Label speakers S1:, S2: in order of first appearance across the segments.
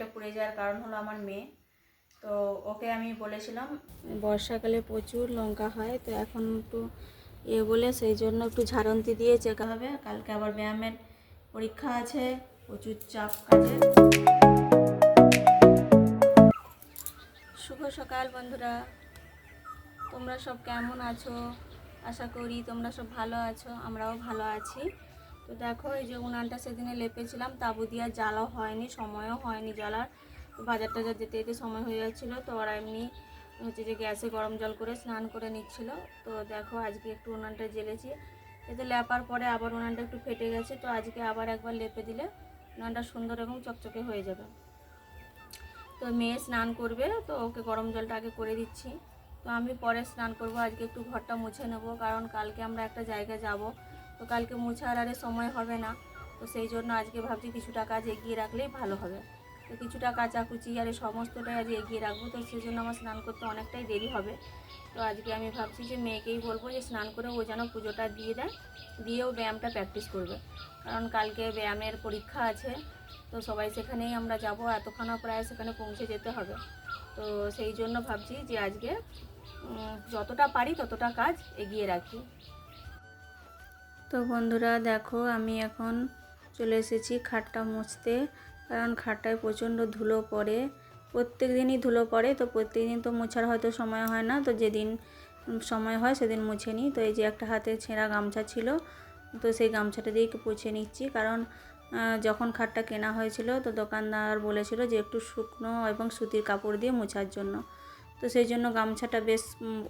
S1: এটা পুড়ে যাওয়ার কারণ হলো আমার মেয়ে। তো ওকে আমি বলেছিলাম বর্ষাকালে প্রচুর লঙ্কা হয়, তো এখন একটু বলে সেই জন্য একটু ঝাড়ন্তি দিয়ে চেকা হবে। কালকে আবার ব্যায়ামের পরীক্ষা আছে, প্রচুর চাপ কাজে। শুভ সকাল বন্ধুরা, তোমরা সব কেমন আছো? আশা করি তোমরা সব ভালো আছো, আমরাও ভালো আছি। তো দেখো, এই যে উনানটা সেদিনে লেপেছিলাম, তাবু দিয়ে জ্বালাও হয়নি, সময়ও হয়নি জ্বালার। তো বাজার টাজার যেতে যেতে সময় হয়ে যাচ্ছিলো, তো ওরা এমনি হচ্ছে যে গ্যাসে গরম জল করে স্নান করে নিচ্ছিল। তো দেখো আজকে একটু উনানটা জ্বেলেছি, এতে লেপার পরে আবার উনানটা একটু ফেটে গেছে, তো আজকে আবার একবার লেপে দিলে উনানটা সুন্দর এবং চকচকে হয়ে যাবে। তো মেয়ে স্নান করবে, তো ওকে গরম জলটা আগে করে দিচ্ছি। তো আমি পরে স্নান করব। আজকে একটু ঘরটা মুছে নেব, কারণ কালকে আমরা একটা জায়গায় যাব, তো কালকে মুছার আরে সময় হবে না। তো সেই জন্য আজকে ভাবছি কিছুটা কাজ এগিয়ে রাখলেই ভালো হবে। তো কিছুটা কাচাকুচি আর সমস্তটাই আজ এগিয়ে রাখবো, তো সেই জন্য আমার স্নান করতে অনেকটাই দেরি হবে। তো আজকে আমি ভাবছি যে মেয়েকেই বলবো যে স্নান করে ও যেন পুজোটা দিয়ে দেয়, দিয়েও ব্যায়ামটা প্র্যাকটিস করবে, কারণ কালকে ব্যায়ামের পরীক্ষা আছে। তো সবাই সেখানেই আমরা যাব, এতক্ষণও প্রায় সেখানে পৌঁছে যেতে হবে। তো সেই জন্য ভাবছি যে আজকে যতটা পারি ততটা কাজ এগিয়ে রাখি। তো বন্ধুরা দেখো, আমি এখন চলে এসেছি খাটটা মুছতে, কারণ খাটটায় প্রচণ্ড ধুলো পড়ে, প্রত্যেক দিনই ধুলো পড়ে। তো প্রত্যেক দিন তো মোছার হয়তো সময় হয় না, তো যেদিন সময় হয় সেদিন মুছে নিই। তো এই যে একটা হাতে ছেঁড়া গামছা ছিল, তো সেই গামছাটা দিয়ে একটু পুছে নিচ্ছি, কারণ যখন খাটটা কেনা হয়েছিল তো দোকানদার বলেছিল যে একটু শুকনো এবং সুতির কাপড় দিয়ে মোছার জন্য। তো সেই জন্য গামছাটা বেশ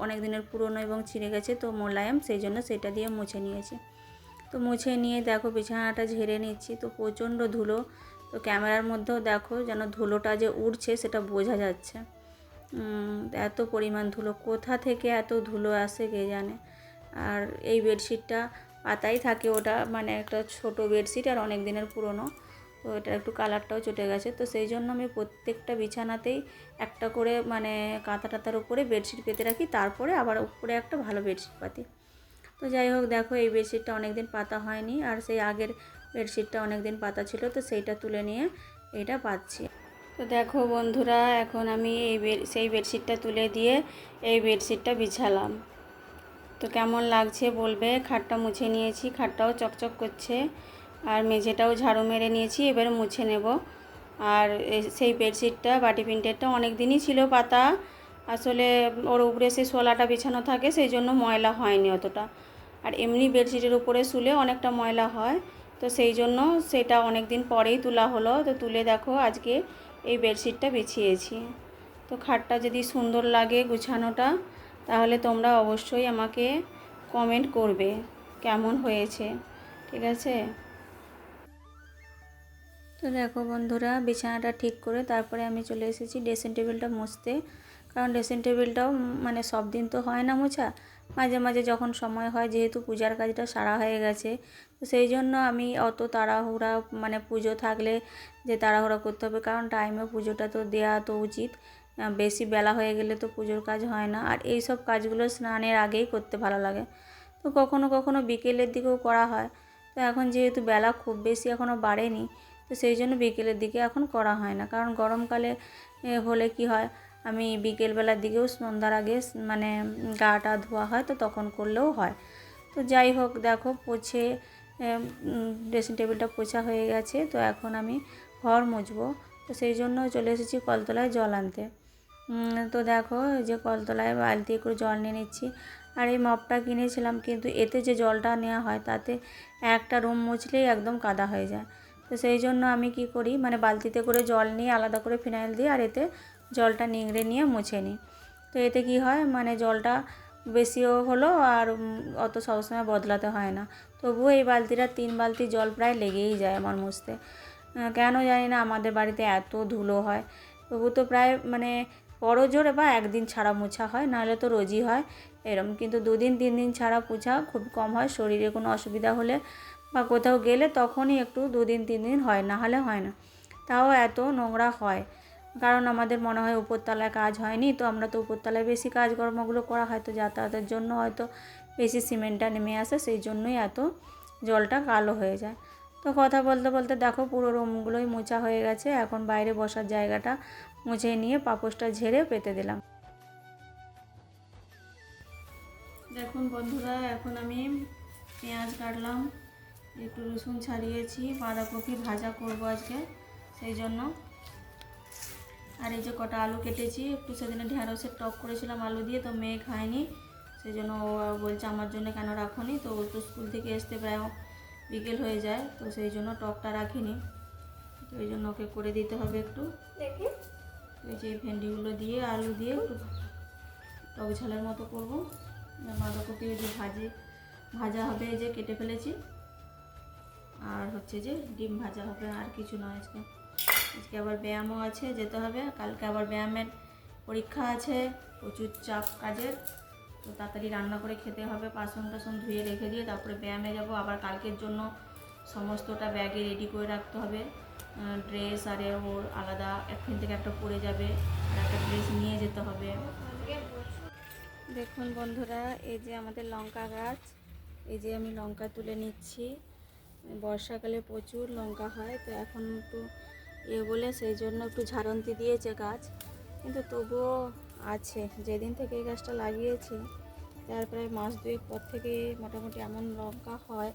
S1: অনেক দিনের পুরনো এবং ছিঁড়ে গেছে, তো মোলায়েম, সেই জন্য সেটা দিয়ে মুছে নিয়েছি। তো মুছে নিয়ে দেখো বিছানাটা ঝেড়ে নিচ্ছি, তো প্রচণ্ড ধুলো। তো ক্যামেরার মধ্যেও দেখো যেন ধুলোটা যে উড়ছে সেটা বোঝা যাচ্ছে, এত পরিমাণ ধুলো, কোথা থেকে এত ধুলো আসে কে জানে। আর এই বেডশিটটা পাতাই থাকে, ওটা মানে একটা ছোট বেডশিট আর অনেক দিনের পুরনো, তো এটার একটু কালারটাও চটে গেছে। তো সেই জন্য আমি প্রত্যেকটা বিছানাতেই একটা করে মানে কাঁথা টাতার উপরে বেডশিট পেতে রাখি, তারপরে আবার উপরে একটা ভালো বেডশিট পাতি। তো যাই হোক দেখো, এই বেডশিটটা অনেক দিন পাতা হয়নি, আর সেই আগের বেডশিটটা অনেক দিন পাতা ছিল, তো সেইটা তুলে নিয়ে এইটা পাচ্ছি। তো দেখো বন্ধুরা, এখন আমি সেই বেডশিটটা তুলে দিয়ে এই বেডশিটটা বিছালাম। তো কেমন লাগছে বলবে। খাটটা মুছে নিয়েছি, খাটটাও চকচক করছে, আর মেঝেটাও ঝাড়ু মেরে নিয়েছি, এবারে মুছে নেব। আর সেই বেডশিটটা বাটি প্রিন্টেরটা অনেক দিনই ছিল পাতা, আসলে ওর উপরে সেই শোলাটা বিছানো থাকে, সেই জন্য ময়লা হয়নি অতটা। আর এমনি বেডশিটের উপরে শুলে অনেকটা ময়লা হয়, তো সেই জন্য সেটা অনেক দিন পরেই তোলা হলো। তো তুলে দেখো আজকে এই বেডশিটটা বিছিয়েছি। তো খাটটা যদি সুন্দর লাগে গুছানোটা, তাহলে তোমরা অবশ্যই আমাকে কমেন্ট করবে কেমন হয়েছে, ঠিক আছে? তো দেখো বন্ধুরা, বিছানাটা ঠিক করে তারপরে আমি চলে এসেছি ড্রেসিং টেবিলটা মুছতে, কারণ ড্রেসিং টেবিলটাও মানে সব দিন তো হয় না মোছা, মাঝে মাঝে যখন সময় হয়, যেহেতু পূজার কাজটা সারা হয়ে গেছে, তো সেই জন্য আমি অত তাড়াহুড়া মানে পুজো থাকলে যে তাড়াহুড়া করতে হবে, কারণ টাইমে পুজোটা তো দেওয়া তো উচিত, বেশি বেলা হয়ে গেলে তো পুজোর কাজ হয় না। আর এই সব কাজগুলো স্নানের আগেই করতে ভালো লাগে, তো কখনো কখনো বিকেলের দিকেও করা হয়। তো এখন যেহেতু বেলা খুব বেশি এখনও বাড়েনি, তো সেই জন্য বিকেলের দিকে এখন করা হয় না, কারণ গরমকালে হলে কি হয়, আমি বিকেলবেলার দিকেও সন্ধ্যার আগে মানে গাটা ধোয়া হয়, তো তখন করলেও হয়। তো যাই হোক দেখো, পুছে ড্রেসিং টেবিলটা পোছা হয়ে গেছে, তো এখন আমি ঘর মুছবো। তো সেই জন্য চলে এসেছি কলতলায় জল আনতে। তো দেখো, যে কলতলায় বালতি করে জল নিয়ে নিচ্ছি। আর এই মপটা কিনেছিলাম, কিন্তু এতে যে জলটা নেওয়া হয় তাতে একটা রুম মুছলেই একদম কাদা হয়ে যায়। তো সেই জন্য আমি কি করি, মানে বালতিতে করে জল নিয়ে আলাদা করে ফিনাইল দিই, আর এতে জলটা নিংড়ে নিয়ে মুছে নিই। তো এতে কি হয়, মানে জলটা বেশিও হলো আর অত সবসময় বদলাতে হয় না। তবুও এই বালতিটা 3 বালতি জল প্রায় লেগেই যায় আমার মুছতে, কেন জানি না, আমাদের বাড়িতে এত ধুলো হয়। তবু তো প্রায় মানে বড় জোরে বা একদিন ছাড়া মোছা হয়, নাহলে তো রোজই হয় এরম। কিন্তু 2 দিন 3 দিন ছাড়া পোছা খুব কম হয়, শরীরে কোনো অসুবিধা হলে বা কোথাও গেলে তখনই একটু 2 দিন 3 দিন হয়, না হলে হয় না। তাও এত নোংরা হয়, কারণ আমাদের মনে হয় উপরতলায় কাজ হয়নি, তো আমরা তো উপরতলায় বেশি কাজকর্মগুলো করা হয়, তো যাতায়াতের জন্য হয়তো বেশি সিমেন্টটা নেমে আসে, সেই জন্যই এত জলটা কালো হয়ে যায়। তো কথা বলতে বলতে দেখো পুরো রুমগুলোই মোছা হয়ে গেছে। এখন বাইরে বসার জায়গাটা মুছে নিয়ে পাপোশটা ঝেড়ে পেতে দিলাম। দেখুন বন্ধুরা, এখন আমি পেঁয়াজ কাটলাম, একটু রসুন ছাড়িয়েছি, বাঁধাকপি ভাজা করব আজকে সেই জন্য। আর এই যে কটা আলু কেটেছি, একটু সেদিনে ঢেঁড়সের টক করেছিলাম আলু দিয়ে, তো মেয়ে খায়নি, সেই জন্য ও বলছে আমার জন্য কেন রাখোনি। তো ও তো স্কুল থেকে আসতে প্রায় বিকেল হয়ে যায়, তো সেই জন্য টকটা রাখিনি, তো এই জন্য ওকে করে দিতে হবে একটু। দেখি এই যে ভেন্ডিগুলো দিয়ে আলু দিয়ে একটু টক ঝালের মতো করবো। বাঁধাকপি যে ভাজা হবে, এই যে কেটে ফেলেছি, আর হচ্ছে যে ডিম ভাজা হবে, আর কিছু নয়। আজকে আবার ব্যায়ামও আছে, যেতে হবে। কালকে আবার ব্যায়ামের পরীক্ষা আছে, প্রচুর চাপ কাজের, তো তাড়াতাড়ি রান্না করে খেতে হবে। বাসন টাসন ধুয়ে রেখে দিয়ে তারপরে ব্যায়ামে যাব। আবার কালকের জন্য সমস্তটা ব্যাগে রেডি করে রাখতে হবে। ড্রেস আরে ওর আলাদা একদিন থেকে একটা পরে যাবে, আর একটা ড্রেস নিয়ে যেতে হবে। দেখুন বন্ধুরা, এই যে আমাদের লঙ্কা গাছ, এই যে আমি লঙ্কা তুলে নিচ্ছি। বর্ষাকালে প্রচুর লঙ্কা হয়, তো এখন একটু বলে সেই জন্য একটু ঝাড়ন্তি দিয়েছে গাছ, কিন্তু তবুও আছে। যেদিন থেকে এই গাছটা লাগিয়েছি তার প্রায় মাস দুয়েক পর থেকে মোটামুটি এমন লঙ্কা হয়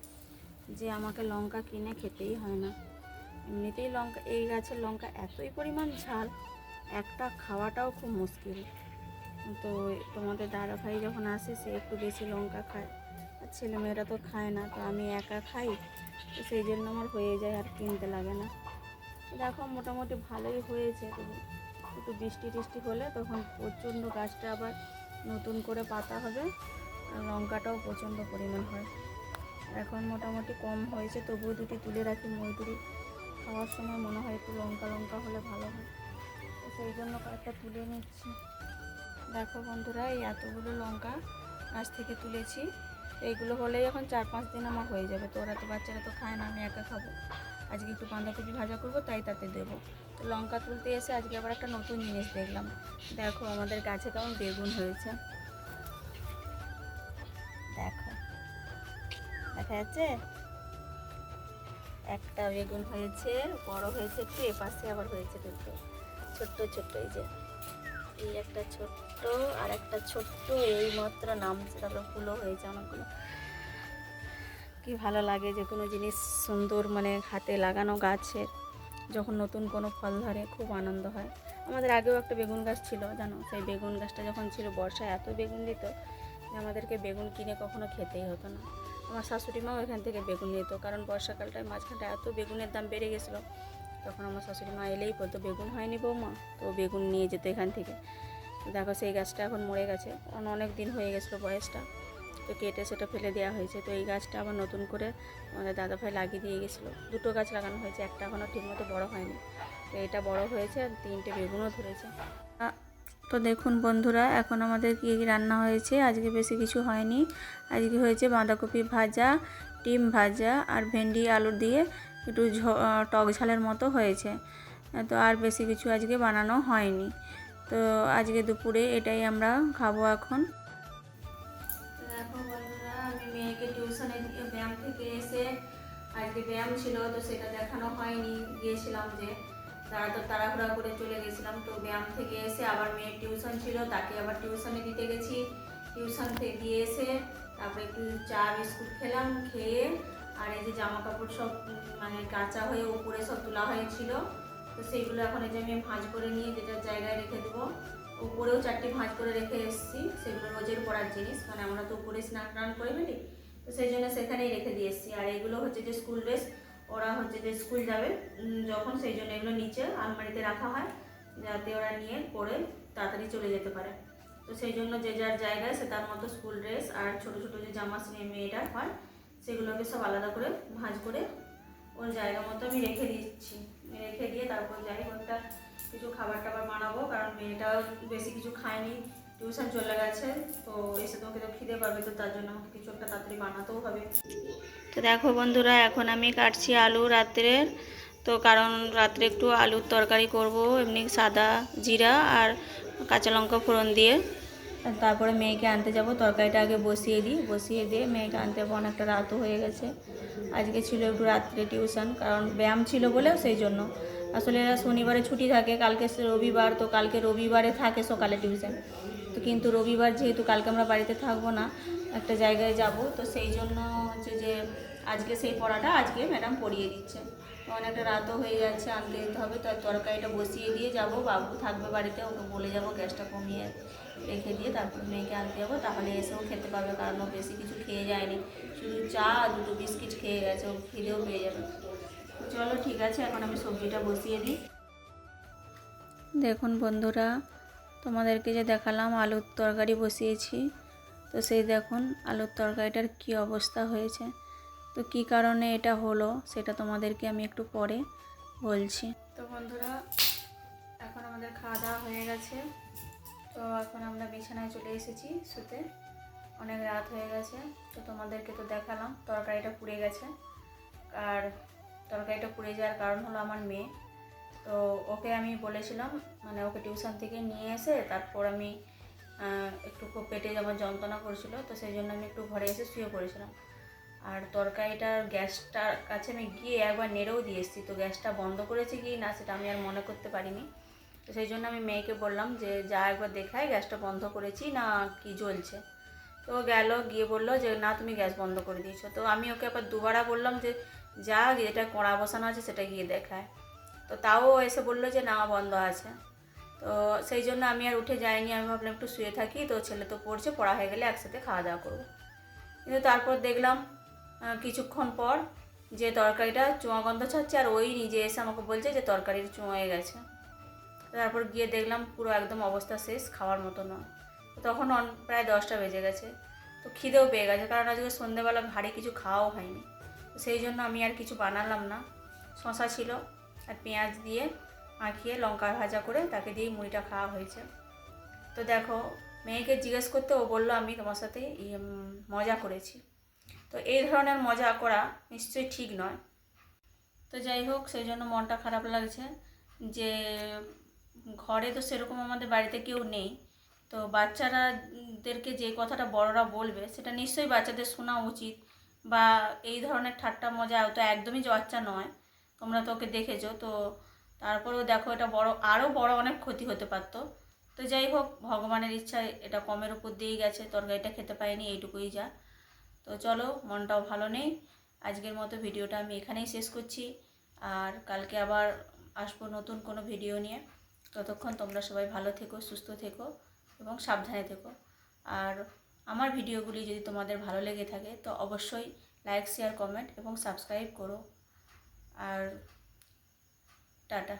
S1: যে আমাকে লঙ্কা কিনে খেতেই হয় না। এমনিতেই লঙ্কা, এই গাছের লঙ্কা এতই পরিমাণ ঝাল, একটা খাওয়াটাও খুব মুশকিল। তো তোমাদের দাদা ভাই যখন আসে সে একটু বেশি লঙ্কা খায়, আর ছেলেমেয়েরা তো খায় না, তো আমি একা খাই, তো সেই জন্য আমার হয়ে যায়, আর কিনতে লাগে না। দেখো মোটামুটি ভালোই হয়েছে, একটু বৃষ্টি টিষ্টি হলে তখন প্রচণ্ড গাছটা আবার নতুন করে পাতা হবে, আর লঙ্কাটাও প্রচণ্ড পরিমাণ হয়। এখন মোটামুটি কম হয়েছে, তবুও দুটি তুলে রাখি। মজদুরি খাওয়ার সময় মনে হয় একটু লঙ্কা লঙ্কা হলে ভালো হয়, তো সেই জন্য কয়েকটা তুলে নিচ্ছি। দেখো বন্ধুরা, এই এতগুলো লঙ্কা গাছ থেকে তুলেছি, এইগুলো হলেই এখন 4-5 দিন আমার হয়ে যাবে। তো ওরা তো বাচ্চারা তো খায় না, আমি একা খাবো। আজকে একটু বাঁধাকপি ভাজা করবো, তাই তাতে দেবো। তো লঙ্কা তুলতে এসে আজকে আবার একটা নতুন জিনিস দেখলাম। দেখো আমাদের গাছে কেমন বেগুন হয়েছে, দেখো দেখা যাচ্ছে। একটা বেগুন হয়েছে, বড় হয়েছে একটু, এপাশে আবার হয়েছে দুটো ছোট্ট ছোট্ট। এই যে এই একটা ছোট্ট, আর একটা ছোট্ট এই মাত্র নামছে, তারপরে ফুলও হয়েছে অনেকগুলো। কি ভালো লাগে যে কোনো জিনিস সুন্দর, মানে হাতে লাগানো গাছে যখন নতুন কোনো ফল ধরে খুব আনন্দ হয়। আমাদের আগেও একটা বেগুন গাছ ছিল জানো, সেই বেগুন গাছটা যখন ছিল বর্ষায় এত বেগুন দিত যে আমাদেরকে বেগুন কিনে কখনো খেতেই হতো না। আমার শাশুড়ি মাও এখান থেকে বেগুন নিত, কারণ বর্ষাকালটায় মাঝখানটা এত বেগুনের দাম বেড়ে গেছিলো। তখন আমার শাশুড়ি মা এলেই বলতো বেগুন হয়নি বৌমা, তো বেগুন নিয়ে যেত এখান থেকে। দেখো সেই গাছটা এখন মরে গেছে, অনেক দিন হয়ে গেছিলো বয়সটা, তো কেটে সেটা ফেলে দেওয়া হয়েছে। তো এই গাছটা আবার নতুন করে আমাদের দাদাভাই লাগিয়ে দিয়ে গেছিলো। দুটো গাছ লাগানো হয়েছে, একটা এখনও ঠিকমতো বড় হয়নি, তো এটা বড় হয়েছে, আর 3টে বেগুনও ধরেছে। তো দেখুন বন্ধুরা, এখন আমাদের কী রান্না হয়েছে। আজকে বেশি কিছু হয়নি, আজকে হয়েছে বাঁধাকপি ভাজা, ডিম ভাজা, আর ভেন্ডি আলু দিয়ে একটু টক ঝালের মতো হয়েছে। তো আর বেশি কিছু আজকে বানানো হয়নি। তো আজকে দুপুরে এটাই আমরা খাবো এখন। দেখো বন্ধুরা, আমি মেয়েকে টিউশনে দিয়ে ব্যায়াম থেকে এসে, আজকে ব্যায়াম ছিল তো সেটা দেখানো হয়নি, গিয়েছিলাম যে তাড়াহুড়া করে চলে গেছিলাম। তো ব্যায়াম থেকে এসে আবার মেয়ের টিউশন ছিল, তাকে আবার টিউশনে দিতে গেছি। টিউশন থেকে দিয়ে এসে তারপরে একটু চা বিস্কুট খেলাম, খেয়ে আর এই যে জামা কাপড় সব মানে কাঁচা হয়ে উপরে সব তোলা হয়েছিল, তো সেইগুলো এখন এই যে আমি ভাঁজ করে নিয়ে যেটা জায়গায় রেখে দেবো। উপরেও 4টি ভাঁজ করে রেখে এসেছি, সেগুলো রোজের পরার জিনিস, মানে আমরা তো উপরে স্নান টান করে ফেলি, তো সেই জন্য সেখানেই রেখে দিয়ে এসেছি। আর এগুলো হচ্ছে যে স্কুল ড্রেস, ওরা হচ্ছে যে স্কুল যাবে যখন, সেই জন্য এগুলো নিচে আলমারিতে রাখা হয়, যাতে ওরা নিয়ে পরে তাড়াতাড়ি চলে যেতে পারে। তো সেই জন্য যে যার জায়গায় সে তার মতো স্কুল ড্রেস আর ছোটো ছোটো যে জামা মেয়েটার হয় সেগুলোকে সব আলাদা করে ভাঁজ করে ওর জায়গা মতো আমি রেখে দিচ্ছি। রেখে দিয়ে তারপর যাই একটা কিছু খাবার টাবার বানাবো, কারণ মেয়েটাও বেশি কিছু খায়নি, টিউশন চলে গেছে, তো এসে তোমাকে তো খিদে পাবে, তো তার জন্য আমাকে কিছু একটা তাড়াতাড়ি বানাতেও হবে। তো দেখো বন্ধুরা, এখন আমি কাটছি আলু রাত্রের, তো কারণ রাত্রে একটু আলুর তরকারি করব, এমনি সাদা জিরা আর কাঁচা লঙ্কা ফোড়ন দিয়ে। তারপরে মেয়েকে আনতে যাব, তরকারিটা আগে বসিয়ে দিই, বসিয়ে দিয়ে মেয়েকে আনতে যাবো, অনেকটা রাতও হয়ে গেছে। আজকে ছিল একটু রাত্রে টিউশন, কারণ ব্যায়াম ছিল বলে সেই জন্য। আসলে এরা শনিবারে ছুটি থাকে, কালকে রবিবার, তো কালকে রবিবারে থাকে সকালে টিউশন। তো কিন্তু রবিবার যেহেতু কালকে আমরা বাড়িতে থাকবো না, একটা জায়গায় যাব, তো সেই জন্য হচ্ছে যে আজকে সেই পড়াটা আজকে ম্যাডাম পড়িয়ে দিচ্ছে। তো অনেকটা রাতও হয়ে যাচ্ছে, আনতে দিতে হবে। তো তরকারিটা বসিয়ে দিয়ে যাব, বাবু থাকবে বাড়িতে, ওকে বলে যাব গ্যাসটা কমিয়ে রেখে দিয়ে তারপর মেয়েকে আনতে যাবো, তাহলে এসেও খেতে পারবে, কারণ ও বেশি কিছু খেয়ে যায়নি, শুধু চা আর দুটো বিস্কিট খেয়ে গেছে, ও খিদেও পেয়ে যাবে। চলো ঠিক আছে, এখন আমি সবজিটা বসিয়ে দিই। দেখুন বন্ধুরা, তোমাদেরকে যে দেখালাম আলুর তরকারি বসিয়েছি, তো সেই দেখুন আলুর তরকারিটার কি অবস্থা হয়েছে। তো কি কারণে এটা হলো সেটা তোমাদেরকে আমি একটু পরে বলছি। তো বন্ধুরা, এখন আমাদের খাওয়া দাওয়া হয়ে গেছে, তো এখন আমরা বিছানায় চলে এসেছি শুতে, অনেক রাত হয়ে গেছে। তো তোমাদেরকে তো দেখালাম তরকারিটা পুড়ে গেছে, আর তরকারিটা পুড়ে যাওয়ার কারণ হলো আমার মেয়ে। তো ওকে আমি বলেছিলাম, মানে ওকে টিউশন থেকে নিয়ে এসে তারপর আমি একটু খুব পেটে আমার যন্ত্রণা করছিল, তো সেই জন্য আমি একটু ঘরে এসে শুয়ে পড়েছিলাম। আর তরকারিটার গ্যাসটার কাছে আমি গিয়ে একবার নেড়েও দিয়ে এসেছি, তো গ্যাসটা বন্ধ করেছে কি না সেটা আমি আর মনে করতে পারিনি। তো সেই জন্য আমি মেয়েকে বললাম যে যা একবার দেখায় গ্যাসটা বন্ধ করেছি না কি জ্বলছে। তো গেল, গিয়ে বললো যে না তুমি গ্যাস বন্ধ করে দিয়েছো। তো আমি ওকে আবার দুবারা বললাম যে যা যেটা কড়া বসানো আছে সেটা গিয়ে দেখায়। তো তাও এসে বললো যে না বন্ধ আছে। তো সেই জন্য আমি আর উঠে যাইনি, আমি ভাবলাম একটু শুয়ে থাকি, তো ছেলে তো পড়ছে, পড়া হয়ে গেলে একসাথে খাওয়া দাওয়া করবো। কিন্তু তারপর দেখলাম কিছুক্ষণ পর যে তরকারিটা চুঁয়া গন্ধ ছাড়ছে, আর ওই নিজে এসে আমাকে বলছে যে তরকারির চুঁয়ে গেছে। তারপর গিয়ে দেখলাম পুরো একদম অবস্থা শেষ, খাওয়ার মতো নয়। তখন প্রায় 10টা বেজে গেছে, তো খিদেও পেয়ে গেছে, কারণ আজকে সন্ধ্যেবেলা ভারী কিছু খাওয়াও হয়নি। তো সেই জন্য আমি আর কিছু বানালাম না, শশা ছিল আর পেঁয়াজ দিয়ে মাখিয়ে লঙ্কা ভাজা করে তাকে দিয়ে মুড়িটা খাওয়া হয়েছে। তো দেখো, মেয়েকে জিজ্ঞেস করতে ও বললো আমি তোমার সাথে মজা করেছি। তো এই ধরনের মজা করা নিশ্চয়ই ঠিক নয়। তো যাই হোক, সেই জন্য মনটা খারাপ লাগছে যে ঘরে তো সেরকম আমাদের বাড়িতে কেউ নেই, তো বাচ্চারাদেরকে যে কথাটা বড়রা বলবে সেটা নিশ্চয়ই বাচ্চাদের শোনা উচিত। বা এই ধরনের ঠাট্টা মজা তো একদমই বাচ্চা নয়, তোমরা তো ওকে দেখেছো। তো তারপরেও দেখো, এটা আরও বড় অনেক ক্ষতি হতে পারতো। তো যাই হোক, ভগবানের ইচ্ছায় এটা কমের উপর দিয়েই গেছে, তরকারিটা খেতে পাইনি, এইটুকুই যা। তো চলো, মনটাও ভালো নেই, আজকের মতো ভিডিওটা আমি এখানেই শেষ করছি। আর কালকে আবার আসবো নতুন কোনো ভিডিও নিয়ে। ততক্ষণ তোমরা সবাই ভালো থেকো, সুস্থ থেকো এবং সাবধানে থেকো। আর আমার ভিডিওগুলি যদি তোমাদের ভালো লেগে থাকে তো অবশ্যই লাইক, শেয়ার, কমেন্ট এবং সাবস্ক্রাইব করো। আর টাটা।